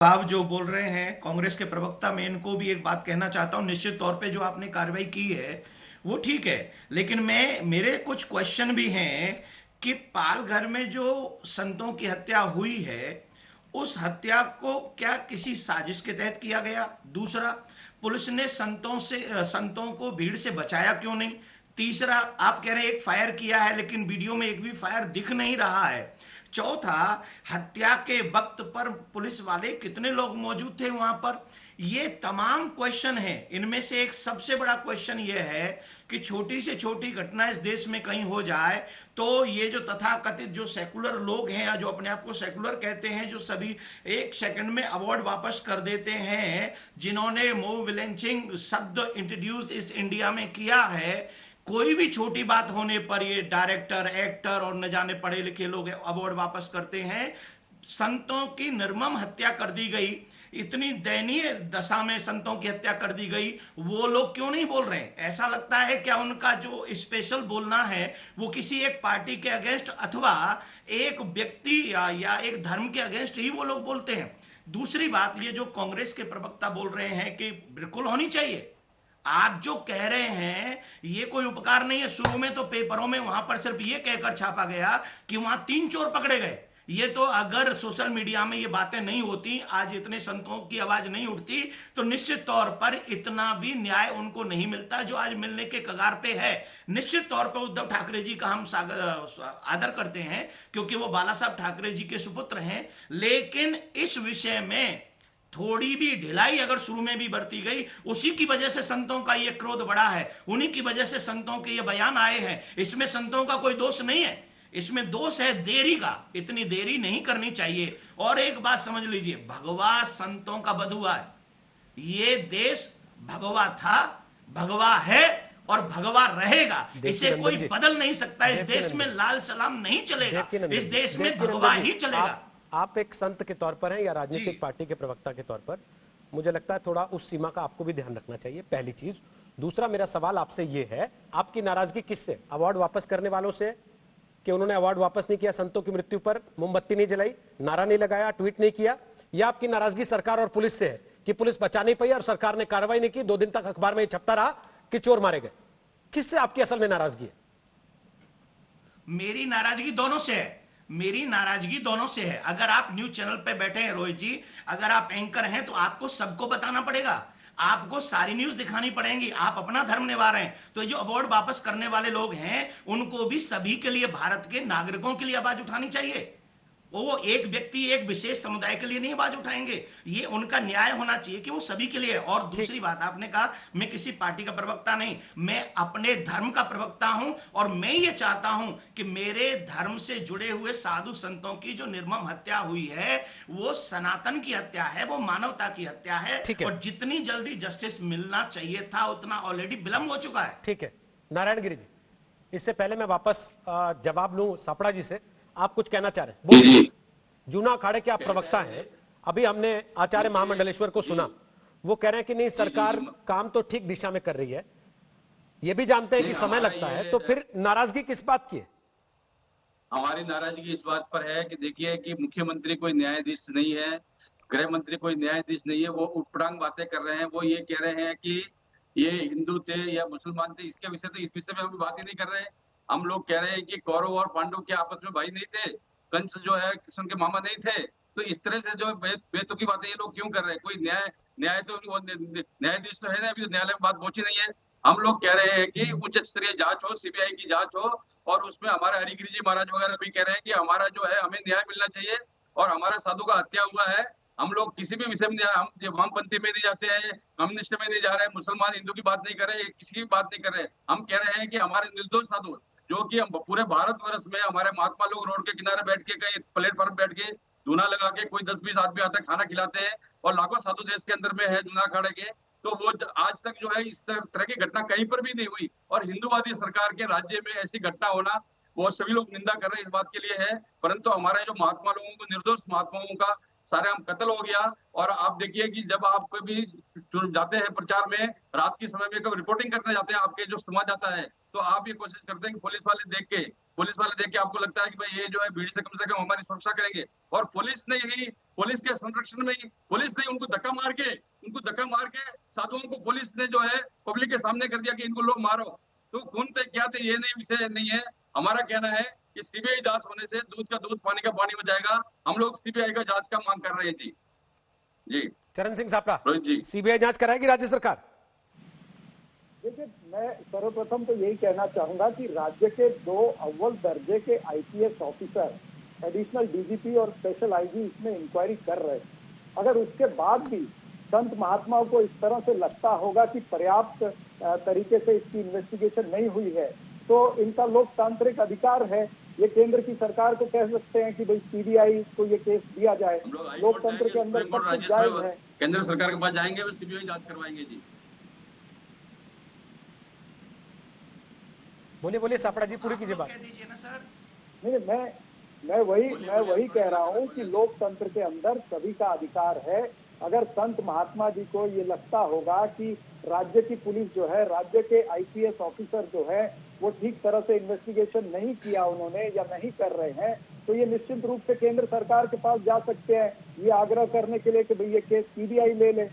आप जो बोल रहे हैं कांग्रेस के प्रवक्ता, मैं इनको भी एक बात कहना चाहता हूं। निश्चित तौर पे जो आपने कार्रवाई की है वो ठीक है, लेकिन मैं मेरे कुछ क्वेश्चन भी हैं कि पालघर में जो संतों की हत्या हुई है, उस हत्या को क्या किसी साजिश के तहत किया गया? दूसरा, पुलिस ने संतों को भीड़ से बचाया क्यों नहीं? तीसरा, आप कह रहे हैं एक फायर किया है, लेकिन वीडियो में एक भी फायर दिख नहीं रहा है। चौथा, हत्या के वक्त पर पुलिस वाले कितने लोग मौजूद थे वहां पर? ये तमाम क्वेश्चन हैं। इनमें से एक सबसे बड़ा क्वेश्चन ये है कि छोटी से छोटी घटना इस देश में कहीं हो जाए तो ये जो तथाकथित जो सेकुलर लोग हैं या जो अपने आप को सेकुलर कहते हैं, जो सभी एक सेकंड में अवार्ड वापस कर देते हैं, जिन्होंने मोब लिंचिंग शब्द इंट्रोड्यूस इस इंडिया में किया है, कोई भी छोटी बात होने पर ये डायरेक्टर, एक्टर और न जाने पढ़े लिखे लोग अवार्ड वापस करते हैं। संतों की निर्मम हत्या कर दी गई, इतनी दयनीय दशा में संतों की हत्या कर दी गई, वो लोग क्यों नहीं बोल रहे हैं? ऐसा लगता है क्या उनका जो स्पेशल बोलना है वो किसी एक पार्टी के अगेंस्ट अथवा एक व्यक्ति या एक धर्म के अगेंस्ट ही वो लोग बोलते हैं? दूसरी बात, ये जो कांग्रेस के प्रवक्ता बोल रहे हैं कि बिल्कुल होनी चाहिए, आप जो कह रहे हैं ये कोई उपकार नहीं है। शुरू में तो पेपरों में वहां पर सिर्फ ये कहकर छापा गया कि वहां 3 चोर पकड़े गए। ये तो अगर सोशल मीडिया में ये बातें नहीं होती, आज इतने संतों की आवाज नहीं उठती, तो निश्चित तौर पर इतना भी न्याय उनको नहीं मिलता जो आज मिलने के कगार पे है। निश्चित तौर पर उद्धव ठाकरे जी का हम आदर करते हैं क्योंकि वो बाला साहब ठाकरे जी के सुपुत्र हैं, लेकिन इस विषय में थोड़ी भी ढिलाई अगर शुरू में भी बरती गई, उसी की वजह से संतों का ये क्रोध बढ़ा है, उन्हीं की वजह से संतों के ये बयान आए हैं। इसमें संतों का कोई दोष नहीं है, इसमें दोष है देरी का। इतनी देरी नहीं करनी चाहिए। और एक बात समझ लीजिए, भगवा संतों का बधुआ है। ये देश भगवा था, भगवा है और भगवा रहेगा। इसे कोई बदल नहीं सकता। इस देश में लाल सलाम नहीं चलेगा, इस देश में भगवा ही चलेगा। आप एक संत के तौर पर हैं या राजनीतिक पार्टी के प्रवक्ता के तौर पर, मुझे लगता है थोड़ा उस सीमा का आपको भी ध्यान रखना चाहिए, पहली चीज। दूसरा, मेरा सवाल आपसे ये है, आपकी नाराजगी किससे? अवार्ड वापस करने वालों से कि उन्होंने अवार्ड वापस नहीं किया, संतों की मृत्यु पर मोमबत्ती नहीं जलाई, नारा नहीं लगाया, ट्वीट नहीं किया, या आपकी नाराजगी सरकार और पुलिस से है कि पुलिस बचा नहीं पाई और सरकार ने कार्रवाई नहीं की, 2 दिन तक अखबार में छपता रहा कि चोर मारे गए? किससे आपकी असल में नाराजगी है? मेरी नाराजगी दोनों से है। मेरी नाराजगी दोनों से है। अगर आप न्यूज चैनल पे बैठे हैं रोहित जी, अगर आप एंकर हैं तो आपको सबको बताना पड़ेगा, आपको सारी न्यूज दिखानी पड़ेगी। आप अपना धर्म निभा रहे हैं, तो जो अवार्ड वापस करने वाले लोग हैं उनको भी सभी के लिए, भारत के नागरिकों के लिए आवाज उठानी चाहिए। वो एक व्यक्ति, एक विशेष समुदाय के लिए नहीं आवाज उठाएंगे। ये उनका न्याय होना चाहिए कि वो सभी के लिए है। और दूसरी बात, आपने कहा मैं किसी पार्टी का प्रवक्ता नहीं, मैं अपने धर्म का प्रवक्ता हूं और मैं ये चाहता हूं कि मेरे धर्म से जुड़े हुए साधु संतों की जो निर्मम हत्या हुई है वो सनातन की हत्या है, वो मानवता की हत्या है। और जितनी जल्दी जस्टिस मिलना चाहिए था उतना ऑलरेडी विलंब हो चुका है। ठीक है नारायण गिरी जी, इससे पहले मैं वापस जवाब लूं सापड़ा जी से, आप कुछ कहना चाह रहे हैं? जूना अखाड़े के आप प्रवक्ता हैं, अभी हमने आचार्य महामंडलेश्वर को सुना, वो कह रहे हैं कि नहीं सरकार काम तो ठीक दिशा में कर रही है, ये भी जानते हैं कि समय लगता है, तो फिर नाराजगी किस बात की है? हमारी नाराजगी इस बात पर है कि देखिए कि मुख्यमंत्री कोई न्यायाधीश नहीं है, गृह मंत्री कोई न्यायाधीश नहीं है, वो उटपटांग बातें कर रहे हैं। वो ये कह रहे हैं कि ये हिंदू थे या मुसलमान थे, इसके विषय तो इस विषय में हम बात ही नहीं कर रहे हैं। हम लोग कह रहे हैं कि कौरव और पांडव के आपस में भाई नहीं थे, कंस जो है कृष्ण के मामा नहीं थे। तो इस तरह से जो बेतुकी बातें ये लोग क्यों कर रहे हैं? कोई न्याय तो न्यायाधीश तो है ना, अभी तो न्यायालय में बात पहुंची नहीं है। हम लोग कह रहे हैं कि उच्च स्तरीय जांच हो, सीबीआई की जांच हो, और उसमें हमारे हरिगिरी जी महाराज वगैरह भी कह रहे हैं कि हमारा जो है हमें न्याय मिलना चाहिए और हमारा साधु का हत्या हुआ है। हम लोग किसी भी विषय में, हम वामपंथी में नहीं जाते हैं, कम्युनिस्ट में नहीं जा रहे हैं, मुसलमान हिंदू की बात नहीं कर रहे हैं, किसी की बात नहीं कर रहे हैं। हम कह रहे हैं कि हमारे निर्दोष साधु, जो कि हम पूरे भारतवर्ष में हमारे महात्मा लोग रोड के किनारे बैठ के, कहीं प्लेटफॉर्म बैठ के धूना लगा के, कोई 10-20 आदमी आता है खाना खिलाते हैं, और लाखों साधु देश के अंदर में है जूना अखाड़े के। तो वो आज तक जो है इस तरह की घटना कहीं पर भी नहीं हुई, और हिंदूवादी सरकार के राज्य में ऐसी घटना होना, वो सभी लोग निंदा कर रहे हैं, इस बात के लिए है। परंतु हमारे जो महात्मा लोगों को, निर्दोष महात्माओं का सारे हम कत्ल हो गया। और आप देखिए कि जब आप भी जाते हैं प्रचार में, रात के समय में कब रिपोर्टिंग करने जाते हैं, आपके जो समाज आता है, तो आप ये कोशिश करते हैं कि पुलिस वाले देख के आपको लगता है कि भाई ये जो है भीड़ से कम हमारी सुरक्षा करेंगे। और पुलिस ने ही पुलिस के संरक्षण में पुलिस ने उनको धक्का मार के साधुओं को पुलिस ने जो है पब्लिक के सामने कर दिया कि इनको लोग मारो। तो खून थे क्या थे ये नहीं विषय नहीं है। हमारा कहना है कि सीबीआई जांच होने से दूध का दूध पानी का पानी हो जाएगा। हम लोग सीबीआई का जांच का मांग कर रहे हैं जी। जी चरण सिंह सापड़ा, रोहित जी, सीबीआई जांच कराएगी राज्य सरकार? देखिए, मैं सर्वप्रथम तो यही कहना चाहूंगा कि राज्य के 2 अव्वल दर्जे के आईपीएस ऑफिसर, एडिशनल डीजीपी और स्पेशल आईजी इसमें इंक्वायरी कर रहे हैं। अगर उसके बाद भी संत महात्माओं को इस तरह से लगता होगा कि पर्याप्त तरीके से इसकी इन्वेस्टिगेशन नहीं हुई है, तो इनका लोकतांत्रिक अधिकार है। ये केंद्र की सरकार को कह सकते हैं कि भाई सीबीआई को ये केस दिया जाए। हम लोग लोकतंत्र के अंदर सब कुछ जायज है। केंद्र सरकार के पास जाएंगे, वो सीबीआई जांच करवाएंगे जी। बोलिए सापड़ा जी, पूरी कीजिए आप लोग बात। कह दीजिए ना सर। नहीं, मैं वही कह रहा हूँ कि लोकतंत्र के अंदर सभी का अधिकार है। अगर संत महात्मा जी को ये लगता होगा कि राज्य की पुलिस जो है, राज्य के आईपीएस ऑफिसर जो है, वो ठीक तरह से इन्वेस्टिगेशन नहीं किया उन्होंने या नहीं कर रहे हैं, तो ये निश्चित रूप से केंद्र सरकार के पास जा सकते हैं ये आग्रह करने के लिए कि भाई ये केस सीबीआई ले ले।